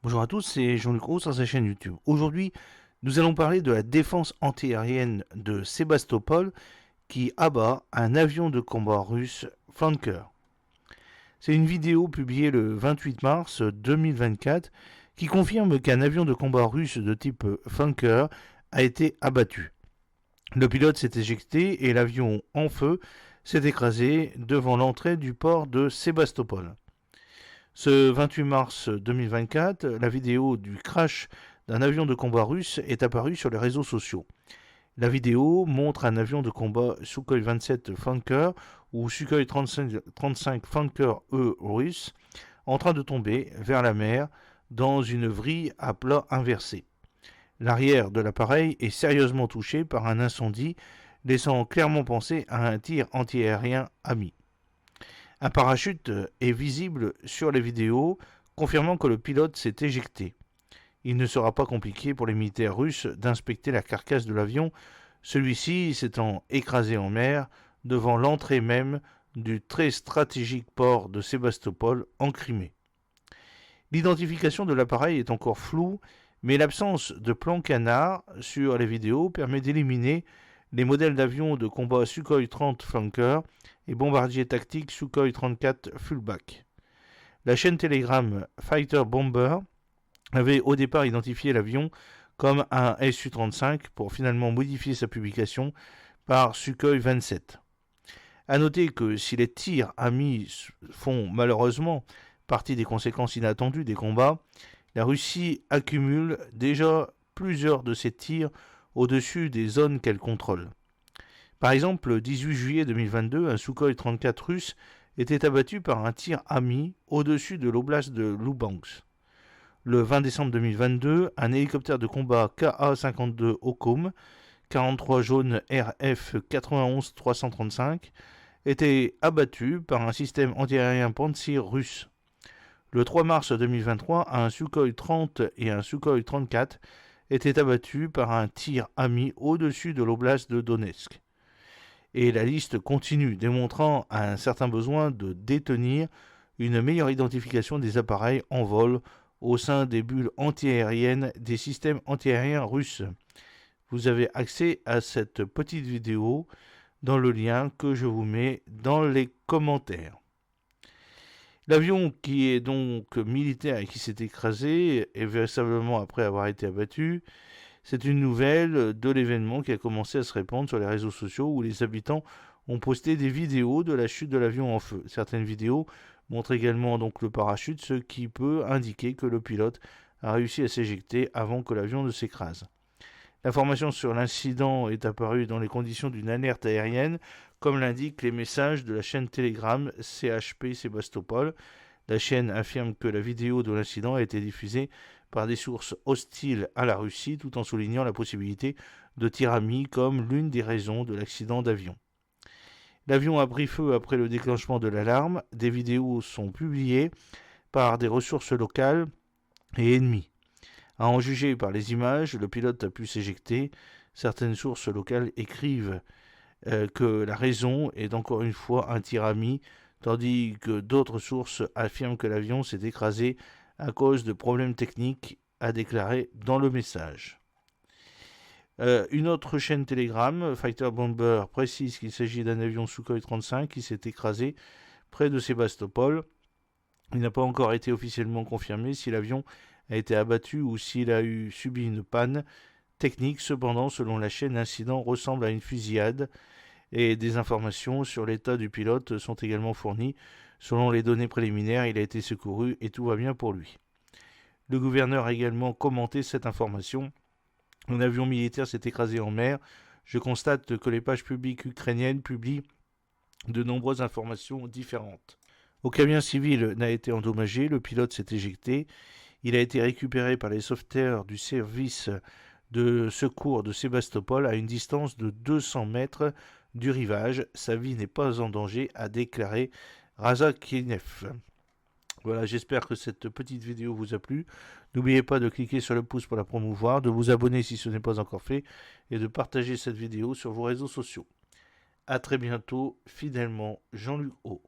Bonjour à tous, c'est Jean-Luc Roux sur sa chaîne YouTube. Aujourd'hui, nous allons parler de la défense antiaérienne de Sébastopol qui abat un avion de combat russe Flanker. C'est une vidéo publiée le 28 mars 2024 qui confirme qu'un avion de combat russe de type Flanker a été abattu. Le pilote s'est éjecté et l'avion en feu s'est écrasé devant l'entrée du port de Sébastopol. Ce 28 mars 2024, la vidéo du crash d'un avion de combat russe est apparue sur les réseaux sociaux. La vidéo montre un avion de combat Sukhoi 27 Flanker ou Sukhoi 35 Flanker E russe en train de tomber vers la mer dans une vrille à plat inversé. L'arrière de l'appareil est sérieusement touché par un incendie, laissant clairement penser à un tir antiaérien ami. Un parachute est visible sur les vidéos, confirmant que le pilote s'est éjecté. Il ne sera pas compliqué pour les militaires russes d'inspecter la carcasse de l'avion, celui-ci s'étant écrasé en mer devant l'entrée même du très stratégique port de Sébastopol en Crimée. L'identification de l'appareil est encore floue, mais l'absence de plan canard sur les vidéos permet d'éliminer les modèles d'avions de combat Sukhoi 30 Flanker et bombardiers tactiques Sukhoi 34 Fullback. La chaîne Telegram Fighter Bomber avait au départ identifié l'avion comme un Su-35 pour finalement modifier sa publication par Sukhoi 27. A noter que si les tirs amis font malheureusement partie des conséquences inattendues des combats, la Russie accumule déjà plusieurs de ces tirs au-dessus des zones qu'elle contrôle. Par exemple, le 18 juillet 2022, un Sukhoi 34 russe était abattu par un tir ami au-dessus de l'oblast de Lubansk. Le 20 décembre 2022, un hélicoptère de combat Ka-52 Okum, 43 jaune RF 91 335, était abattu par un système antiaérien Pantsir russe. Le 3 mars 2023, un Sukhoi 30 et un Sukhoi 34 étaient abattus par un tir ami au-dessus de l'oblast de Donetsk. Et la liste continue, démontrant un certain besoin de détenir une meilleure identification des appareils en vol au sein des bulles antiaériennes des systèmes antiaériens russes. Vous avez accès à cette petite vidéo dans le lien que je vous mets dans les commentaires. L'avion qui est donc militaire et qui s'est écrasé, et véritablement après avoir été abattu, c'est une nouvelle de l'événement qui a commencé à se répandre sur les réseaux sociaux où les habitants ont posté des vidéos de la chute de l'avion en feu. Certaines vidéos montrent également donc le parachute, ce qui peut indiquer que le pilote a réussi à s'éjecter avant que l'avion ne s'écrase. L'information sur l'incident est apparue dans les conditions d'une alerte aérienne, comme l'indiquent les messages de la chaîne Telegram CHP Sébastopol. La chaîne affirme que la vidéo de l'incident a été diffusée par des sources hostiles à la Russie, tout en soulignant la possibilité de tirs amis comme l'une des raisons de l'accident d'avion. L'avion a pris feu après le déclenchement de l'alarme. Des vidéos sont publiées par des ressources locales et ennemies. À en juger par les images, le pilote a pu s'éjecter. Certaines sources locales écrivent que la raison est encore une fois un tir ami, tandis que d'autres sources affirment que l'avion s'est écrasé à cause de problèmes techniques, a déclaré dans le message. Une autre chaîne Telegram, Fighter Bomber, précise qu'il s'agit d'un avion Sukhoi 35 qui s'est écrasé près de Sébastopol. Il n'a pas encore été officiellement confirmé si l'avion a été abattu ou s'il a subi une panne technique. Cependant, selon la chaîne, l'incident ressemble à une fusillade et des informations sur l'état du pilote sont également fournies. Selon les données préliminaires, il a été secouru et tout va bien pour lui. Le gouverneur a également commenté cette information. Un avion militaire s'est écrasé en mer. Je constate que les pages publiques ukrainiennes publient de nombreuses informations différentes. Aucun bien civil n'a été endommagé, le pilote s'est éjecté. Il a été récupéré par les sauveteurs du service de secours de Sébastopol à une distance de 200 mètres du rivage. Sa vie n'est pas en danger, a déclaré Razakiev. Voilà, j'espère que cette petite vidéo vous a plu. N'oubliez pas de cliquer sur le pouce pour la promouvoir, de vous abonner si ce n'est pas encore fait et de partager cette vidéo sur vos réseaux sociaux. A très bientôt, fidèlement Jean-Luc O.